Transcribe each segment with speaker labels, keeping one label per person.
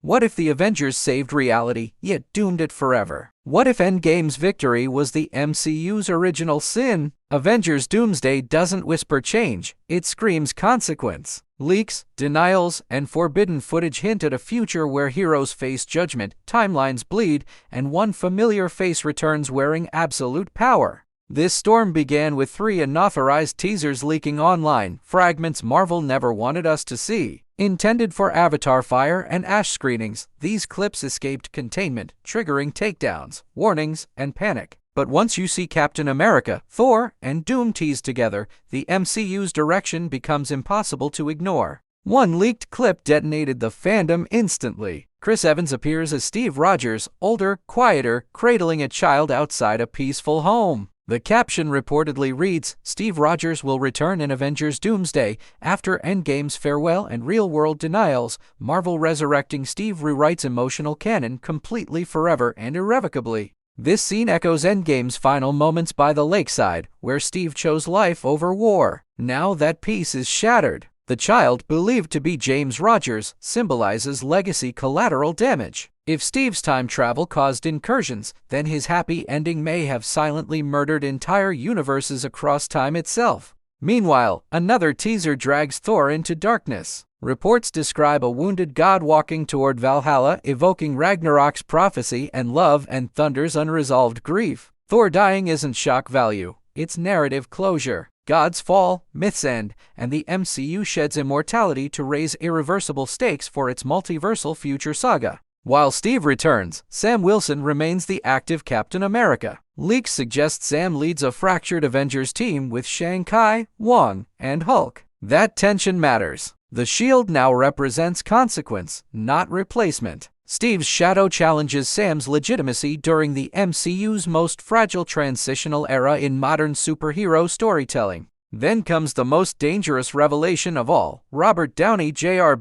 Speaker 1: What if the Avengers saved reality, yet doomed it forever? What if Endgame's victory was the MCU's original sin? Avengers Doomsday doesn't whisper change, it screams consequence. Leaks, denials, and forbidden footage hint at a future where heroes face judgment, timelines bleed, and one familiar face returns wearing absolute power. This storm began with 3 unauthorized teasers leaking online, fragments Marvel never wanted us to see. Intended for Avatar Fire and Ash screenings, these clips escaped containment, triggering takedowns, warnings, and panic. But once you see Captain America, Thor, and Doom teased together, the MCU's direction becomes impossible to ignore. One leaked clip detonated the fandom instantly. Chris Evans appears as Steve Rogers, older, quieter, cradling a child outside a peaceful home. The caption reportedly reads, "Steve Rogers will return in Avengers Doomsday. After Endgame's farewell and real-world denials, Marvel resurrecting Steve rewrites emotional canon completely, forever, and irrevocably." This scene echoes Endgame's final moments by the lakeside, where Steve chose life over war. Now that peace is shattered. The child, believed to be James Rogers, symbolizes legacy collateral damage. If Steve's time travel caused incursions, then his happy ending may have silently murdered entire universes across time itself. Meanwhile, another teaser drags Thor into darkness. Reports describe a wounded god walking toward Valhalla, evoking Ragnarok's prophecy and love and Thunder's unresolved grief. Thor dying isn't shock value, it's narrative closure. Gods fall, myths end, and the MCU sheds immortality to raise irreversible stakes for its multiversal future saga. While Steve returns, Sam Wilson remains the active Captain America. Leaks suggest Sam leads a fractured Avengers team with Shang-Chi, Wong, and Hulk. That tension matters. The shield now represents consequence, not replacement. Steve's shadow challenges Sam's legitimacy during the MCU's most fragile transitional era in modern superhero storytelling. Then comes the most dangerous revelation of all. Robert Downey Jr.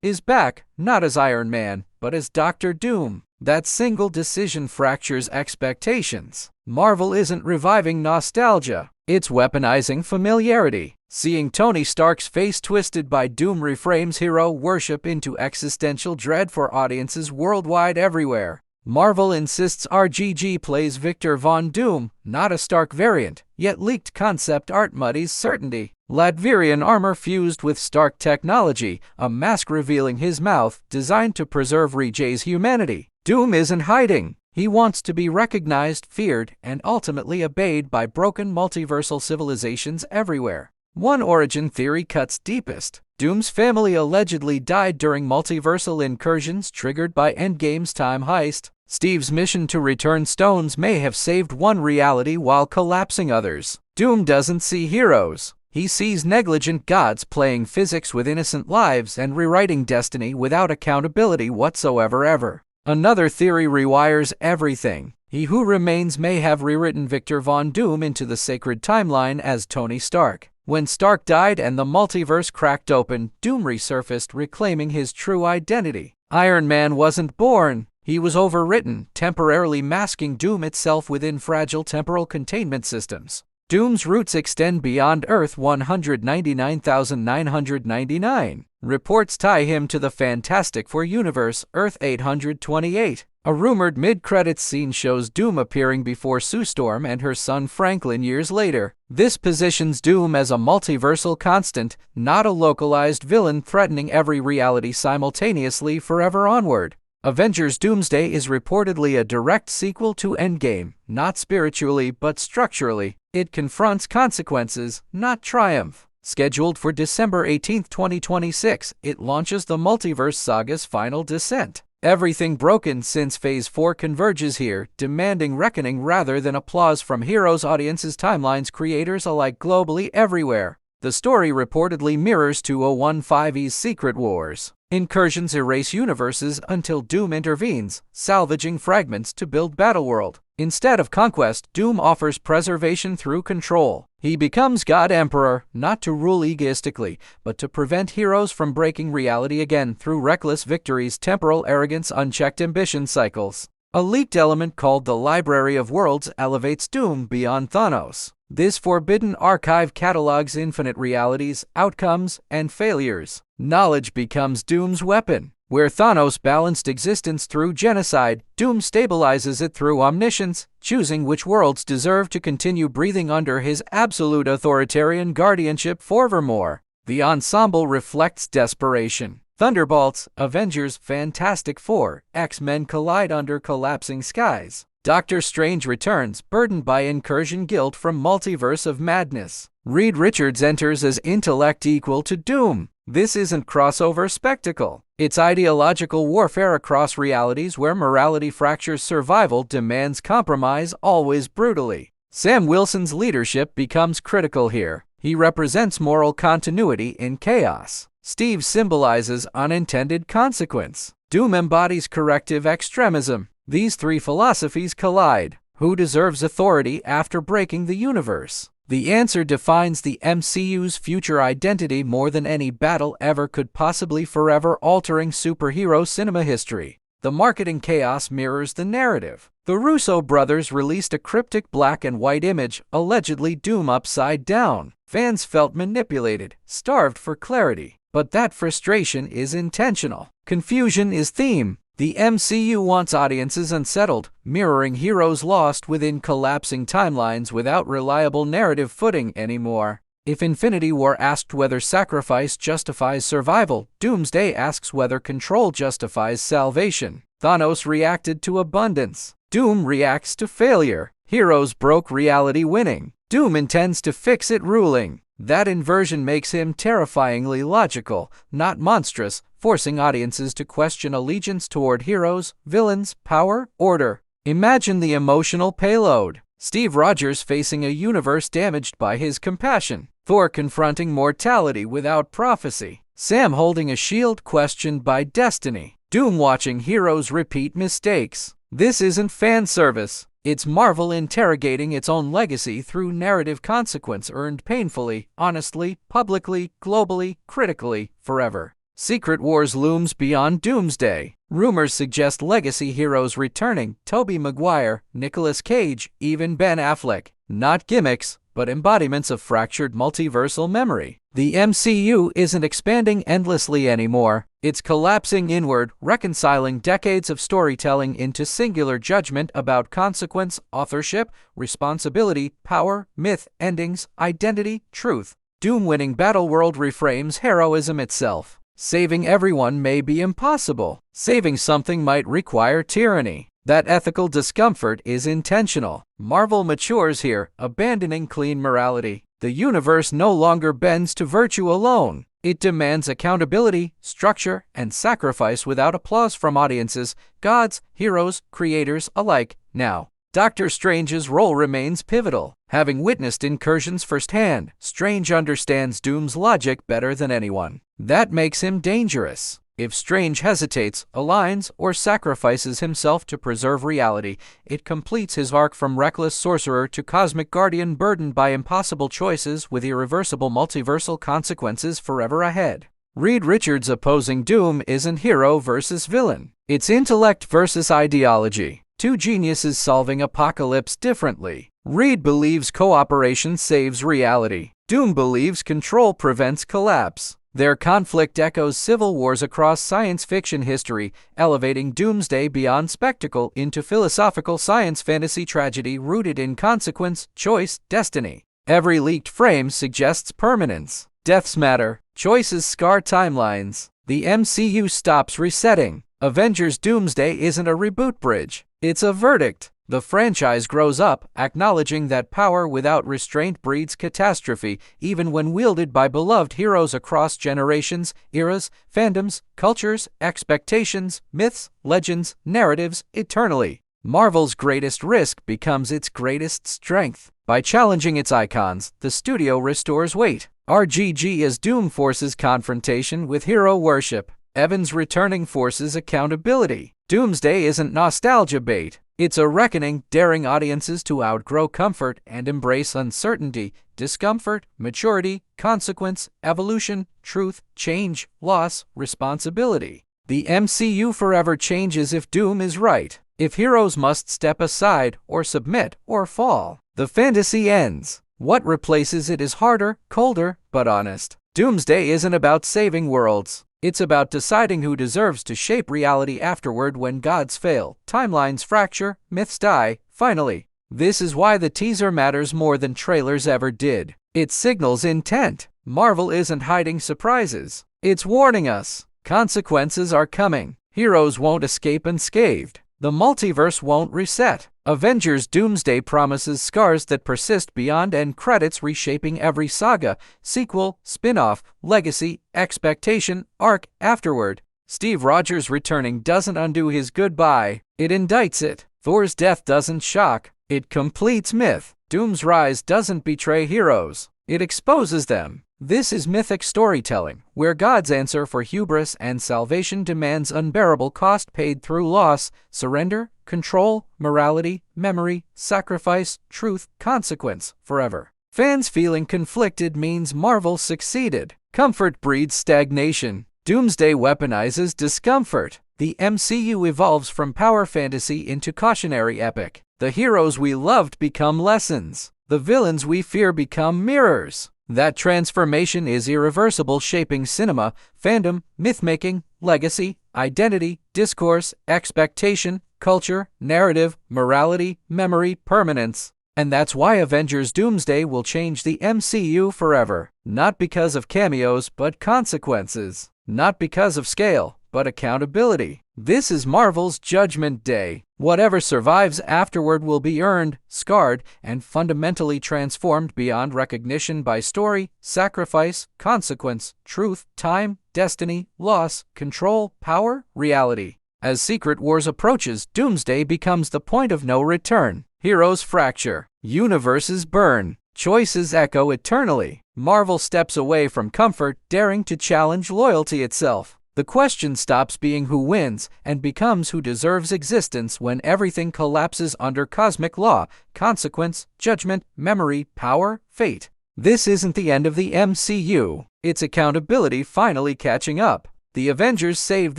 Speaker 1: is back, not as Iron Man, but as Doctor Doom. That single decision fractures expectations. Marvel isn't reviving nostalgia, it's weaponizing familiarity. Seeing Tony Stark's face twisted by Doom reframes hero worship into existential dread for audiences worldwide everywhere. Marvel insists RDJ plays Victor Von Doom, not a Stark variant, yet leaked concept art muddies certainty. Latvian armor fused with Stark technology, a mask revealing his mouth, designed to preserve RDJ's humanity. Doom isn't hiding. He wants to be recognized, feared, and ultimately obeyed by broken multiversal civilizations everywhere. One origin theory cuts deepest. Doom's family allegedly died during multiversal incursions triggered by Endgame's time heist. Steve's mission to return stones may have saved one reality while collapsing others. Doom doesn't see heroes. He sees negligent gods playing physics with innocent lives and rewriting destiny without accountability whatsoever ever. Another theory rewires everything. He who remains may have rewritten Victor Von Doom into the sacred timeline as Tony Stark. When Stark died and the multiverse cracked open, Doom resurfaced, reclaiming his true identity. Iron Man wasn't born. He was overwritten, temporarily masking Doom itself within fragile temporal containment systems. Doom's roots extend beyond Earth 199,999. Reports tie him to the Fantastic Four universe, Earth 828. A rumored mid-credits scene shows Doom appearing before Sue Storm and her son Franklin years later. This positions Doom as a multiversal constant, not a localized villain threatening every reality simultaneously forever onward. Avengers Doomsday is reportedly a direct sequel to Endgame, not spiritually but structurally. It confronts consequences, not triumph. Scheduled for December 18, 2026, it launches the Multiverse saga's final descent. Everything broken since Phase 4 converges here, demanding reckoning rather than applause from heroes, audiences, timelines, creators alike globally everywhere. The story reportedly mirrors 2015's Secret Wars. Incursions erase universes until Doom intervenes, salvaging fragments to build Battleworld. Instead of conquest, Doom offers preservation through control. He becomes God Emperor, not to rule egoistically, but to prevent heroes from breaking reality again through reckless victories, temporal arrogance, unchecked ambition cycles. A leaked element called the Library of Worlds elevates Doom beyond Thanos. This forbidden archive catalogs infinite realities, outcomes, and failures. Knowledge becomes Doom's weapon. Where Thanos balanced existence through genocide, Doom stabilizes it through omniscience, choosing which worlds deserve to continue breathing under his absolute authoritarian guardianship forevermore. The ensemble reflects desperation. Thunderbolts, Avengers, Fantastic Four, X-Men collide under collapsing skies. Doctor Strange returns, burdened by incursion guilt from Multiverse of Madness. Reed Richards enters as intellect equal to Doom. This isn't crossover spectacle. It's ideological warfare across realities where morality fractures survival demands compromise, always brutally. Sam Wilson's leadership becomes critical here. He represents moral continuity in chaos. Steve symbolizes unintended consequence. Doom embodies corrective extremism. These three philosophies collide. Who deserves authority after breaking the universe? The answer defines the MCU's future identity more than any battle ever could possibly, forever altering superhero cinema history. The marketing chaos mirrors the narrative. The Russo brothers released a cryptic black and white image, allegedly Doom upside down. Fans felt manipulated, starved for clarity. But that frustration is intentional. Confusion is theme. The MCU wants audiences unsettled, mirroring heroes lost within collapsing timelines without reliable narrative footing anymore. If Infinity War asked whether sacrifice justifies survival, Doomsday asks whether control justifies salvation. Thanos reacted to abundance. Doom reacts to failure. Heroes broke reality winning. Doom intends to fix it ruling. That inversion makes him terrifyingly logical, not monstrous, forcing audiences to question allegiance toward heroes, villains, power, order. Imagine the emotional payload. Steve Rogers facing a universe damaged by his compassion. Thor confronting mortality without prophecy. Sam holding a shield questioned by destiny. Doom watching heroes repeat mistakes. This isn't fan service. It's Marvel interrogating its own legacy through narrative consequence earned painfully, honestly, publicly, globally, critically, forever. Secret Wars looms beyond Doomsday. Rumors suggest legacy heroes returning: Tobey Maguire, Nicolas Cage, even Ben Affleck. Not gimmicks, but embodiments of fractured multiversal memory. The MCU isn't expanding endlessly anymore. It's collapsing inward, reconciling decades of storytelling into singular judgment about consequence, authorship, responsibility, power, myth, endings, identity, truth. Doom-winning Battleworld reframes heroism itself. Saving everyone may be impossible. Saving something might require tyranny. That ethical discomfort is intentional. Marvel matures here, abandoning clean morality. The universe no longer bends to virtue alone. It demands accountability, structure, and sacrifice without applause from audiences, gods, heroes, creators alike. Now, Doctor Strange's role remains pivotal. Having witnessed incursions firsthand, Strange understands Doom's logic better than anyone. That makes him dangerous. If Strange hesitates, aligns, or sacrifices himself to preserve reality, it completes his arc from reckless sorcerer to cosmic guardian burdened by impossible choices with irreversible multiversal consequences forever ahead. Reed Richards opposing Doom isn't hero versus villain. It's intellect versus ideology. Two geniuses solving apocalypse differently. Reed believes cooperation saves reality. Doom believes control prevents collapse. Their conflict echoes civil wars across science fiction history, elevating Doomsday beyond spectacle into philosophical science fantasy tragedy rooted in consequence, choice, destiny. Every leaked frame suggests permanence. Deaths matter. Choices scar timelines. The MCU stops resetting. Avengers Doomsday isn't a reboot bridge. It's a verdict. The franchise grows up, acknowledging that power without restraint breeds catastrophe, even when wielded by beloved heroes across generations, eras, fandoms, cultures, expectations, myths, legends, narratives, eternally. Marvel's greatest risk becomes its greatest strength. By challenging its icons, the studio restores weight. RDJ as Doom forces confrontation with hero worship. Evans returning forces accountability. Doomsday isn't nostalgia bait. It's a reckoning, daring audiences to outgrow comfort and embrace uncertainty, discomfort, maturity, consequence, evolution, truth, change, loss, responsibility. The MCU forever changes if Doom is right. If heroes must step aside, or submit, or fall, the fantasy ends. What replaces it is harder, colder, but honest. Doomsday isn't about saving worlds. It's about deciding who deserves to shape reality afterward when gods fail, timelines fracture, myths die, finally. This is why the teaser matters more than trailers ever did. It signals intent. Marvel isn't hiding surprises. It's warning us. Consequences are coming. Heroes won't escape unscathed. The multiverse won't reset. Avengers Doomsday promises scars that persist beyond end credits, reshaping every saga, sequel, spin-off, legacy, expectation, arc, afterward. Steve Rogers returning doesn't undo his goodbye. It indicts it. Thor's death doesn't shock. It completes myth. Doom's rise doesn't betray heroes. It exposes them. This is mythic storytelling, where God's answer for hubris and salvation demands unbearable cost paid through loss, surrender, control, morality, memory, sacrifice, truth, consequence, forever. Fans feeling conflicted means Marvel succeeded. Comfort breeds stagnation. Doomsday weaponizes discomfort. The MCU evolves from power fantasy into cautionary epic. The heroes we loved become lessons. The villains we fear become mirrors. That transformation is irreversible, shaping cinema, fandom, myth-making, legacy, identity, discourse, expectation, culture, narrative, morality, memory, permanence. And that's why Avengers Doomsday will change the MCU forever. Not because of cameos, but consequences. Not because of scale, but accountability. This is Marvel's Judgment Day. Whatever survives afterward will be earned, scarred, and fundamentally transformed beyond recognition by story, sacrifice, consequence, truth, time, destiny, loss, control, power, reality. As Secret Wars approaches, Doomsday becomes the point of no return. Heroes fracture. Universes burn. Choices echo eternally. Marvel steps away from comfort, daring to challenge loyalty itself. The question stops being who wins and becomes who deserves existence when everything collapses under cosmic law, consequence, judgment, memory, power, fate. This isn't the end of the MCU. It's accountability finally catching up. The Avengers saved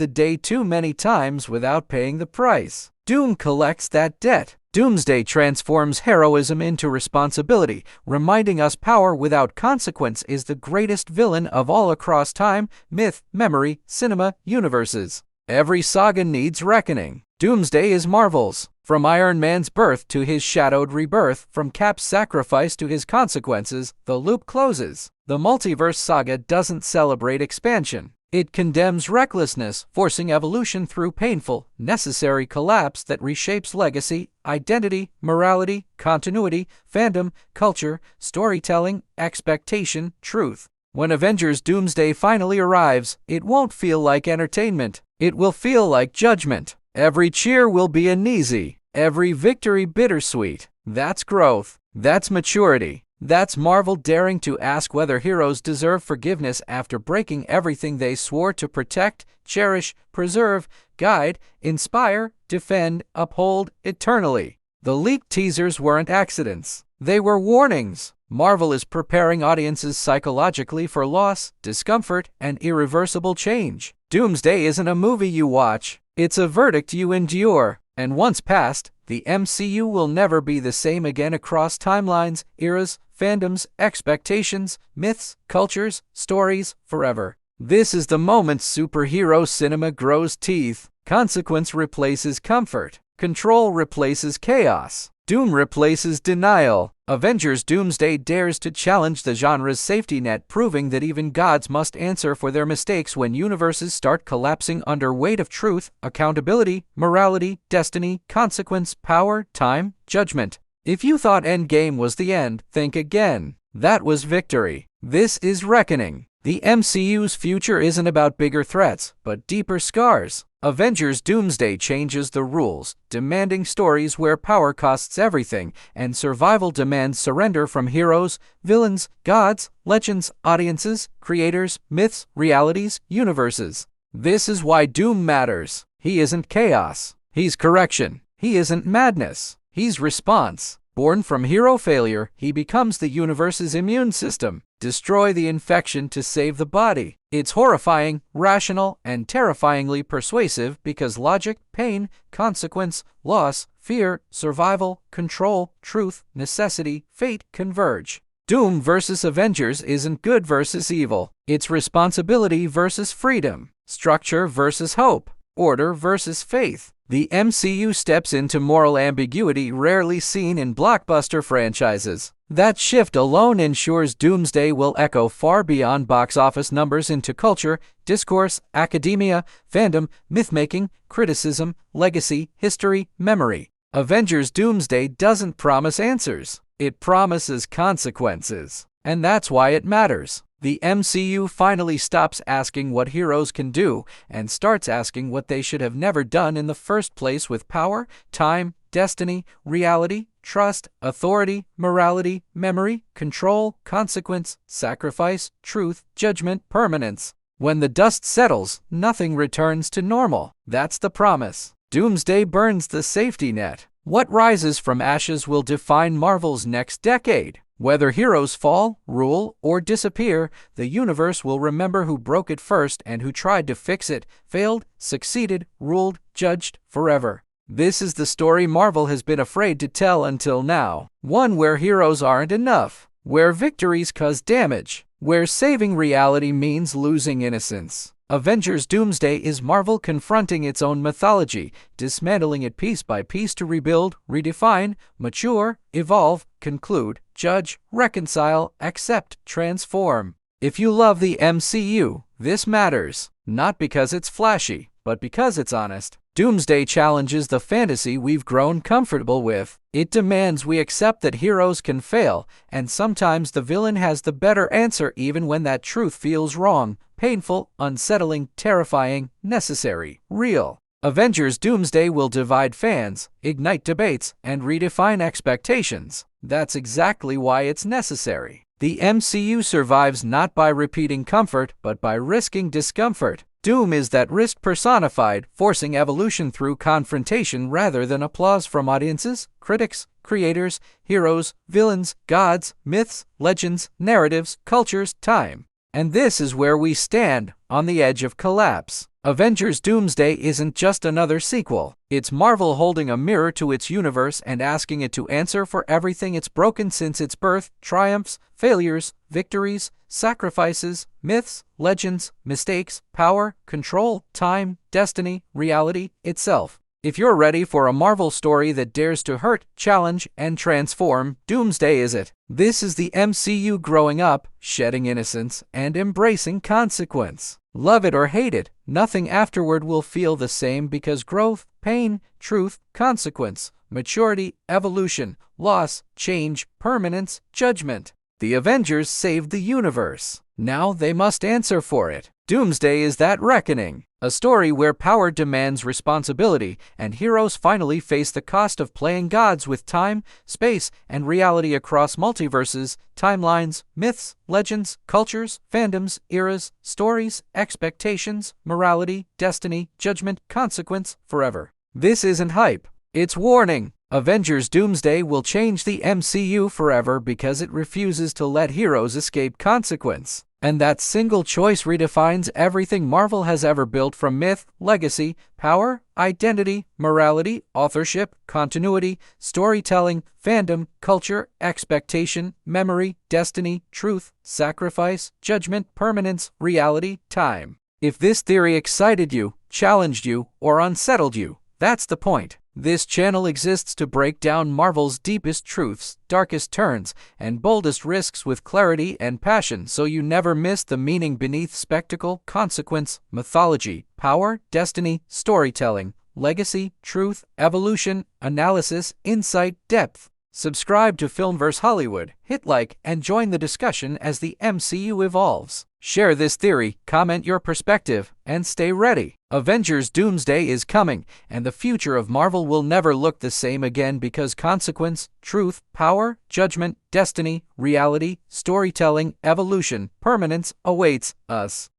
Speaker 1: the day too many times without paying the price. Doom collects that debt. Doomsday transforms heroism into responsibility, reminding us power without consequence is the greatest villain of all across time, myth, memory, cinema, universes. Every saga needs reckoning. Doomsday is Marvel's. From Iron Man's birth to his shadowed rebirth, from Cap's sacrifice to his consequences, the loop closes. The multiverse saga doesn't celebrate expansion. It condemns recklessness, forcing evolution through painful, necessary collapse that reshapes legacy, identity, morality, continuity, fandom, culture, storytelling, expectation, truth. When Avengers Doomsday finally arrives, it won't feel like entertainment. It will feel like judgment. Every cheer will be uneasy. Every victory bittersweet. That's growth. That's maturity. That's Marvel daring to ask whether heroes deserve forgiveness after breaking everything they swore to protect, cherish, preserve, guide, inspire, defend, uphold eternally. The leaked teasers weren't accidents. They were warnings. Marvel is preparing audiences psychologically for loss, discomfort, and irreversible change. Doomsday isn't a movie you watch. It's a verdict you endure. And once passed, the MCU will never be the same again across timelines, eras, fandoms, expectations, myths, cultures, stories, forever. This is the moment superhero cinema grows teeth. Consequence replaces comfort. Control replaces chaos. Doom replaces denial. Avengers Doomsday dares to challenge the genre's safety net, proving that even gods must answer for their mistakes when universes start collapsing under weight of truth, accountability, morality, destiny, consequence, power, time, judgment. If you thought Endgame was the end, think again. That was victory. This is reckoning. The MCU's future isn't about bigger threats, but deeper scars. Avengers Doomsday changes the rules, demanding stories where power costs everything, and survival demands surrender from heroes, villains, gods, legends, audiences, creators, myths, realities, universes. This is why Doom matters. He isn't chaos. He's correction. He isn't madness. He's response. Born from hero failure, he becomes the universe's immune system. Destroy the infection to save the body. It's horrifying, rational, and terrifyingly persuasive because logic, pain, consequence, loss, fear, survival, control, truth, necessity, fate converge. Doom versus Avengers isn't good versus evil. It's responsibility versus freedom. structure versus hope, order versus faith. The MCU steps into moral ambiguity rarely seen in blockbuster franchises. That shift alone ensures Doomsday will echo far beyond box office numbers into culture, discourse, academia, fandom, mythmaking, criticism, legacy, history, memory. Avengers Doomsday doesn't promise answers. It promises consequences. And that's why it matters. The MCU finally stops asking what heroes can do and starts asking what they should have never done in the first place with power, time, destiny, reality, trust, authority, morality, memory, control, consequence, sacrifice, truth, judgment, permanence. When the dust settles, nothing returns to normal. That's the promise. Doomsday burns the safety net. What rises from ashes will define Marvel's next decade. Whether heroes fall, rule, or disappear, the universe will remember who broke it first and who tried to fix it, failed, succeeded, ruled, judged, forever. This is the story Marvel has been afraid to tell until now. One where heroes aren't enough, where victories cause damage, where saving reality means losing innocence. Avengers Doomsday is Marvel confronting its own mythology, dismantling it piece by piece to rebuild, redefine, mature, evolve, conclude, judge, reconcile, accept, transform. If you love the MCU, this matters, not because it's flashy, but because it's honest. Doomsday challenges the fantasy we've grown comfortable with. It demands we accept that heroes can fail, and sometimes the villain has the better answer even when that truth feels wrong, painful, unsettling, terrifying, necessary, real. Avengers Doomsday will divide fans, ignite debates, and redefine expectations. That's exactly why it's necessary. The MCU survives not by repeating comfort, but by risking discomfort. Doom is that risk personified, forcing evolution through confrontation rather than applause from audiences, critics, creators, heroes, villains, gods, myths, legends, narratives, cultures, time. And this is where we stand, on the edge of collapse. Avengers Doomsday isn't just another sequel. It's Marvel holding a mirror to its universe and asking it to answer for everything it's broken since its birth, triumphs, failures, victories, sacrifices, myths, legends, mistakes, power, control, time, destiny, reality, itself. If you're ready for a Marvel story that dares to hurt, challenge, and transform, Doomsday is it. This is the MCU growing up, shedding innocence, and embracing consequence. Love it or hate it, nothing afterward will feel the same because growth, pain, truth, consequence, maturity, evolution, loss, change, permanence, judgment. The Avengers saved the universe. Now they must answer for it. Doomsday is that reckoning. A story where power demands responsibility and heroes finally face the cost of playing gods with time, space, and reality across multiverses, timelines, myths, legends, cultures, fandoms, eras, stories, expectations, morality, destiny, judgment, consequence, forever. This isn't hype. It's warning. Avengers Doomsday will change the MCU forever because it refuses to let heroes escape consequence. And that single choice redefines everything Marvel has ever built, from myth, legacy, power, identity, morality, authorship, continuity, storytelling, fandom, culture, expectation, memory, destiny, truth, sacrifice, judgment, permanence, reality, time. If this theory excited you, challenged you, or unsettled you, that's the point. This channel exists to break down Marvel's deepest truths, darkest turns, and boldest risks with clarity and passion, so you never miss the meaning beneath spectacle, consequence, mythology, power, destiny, storytelling, legacy, truth, evolution, analysis, insight, depth. Subscribe to FilmVerse Hollywood, hit like, and join the discussion as the MCU evolves. Share this theory, comment your perspective, and stay ready. Avengers Doomsday is coming, and the future of Marvel will never look the same again because consequence, truth, power, judgment, destiny, reality, storytelling, evolution, permanence awaits us.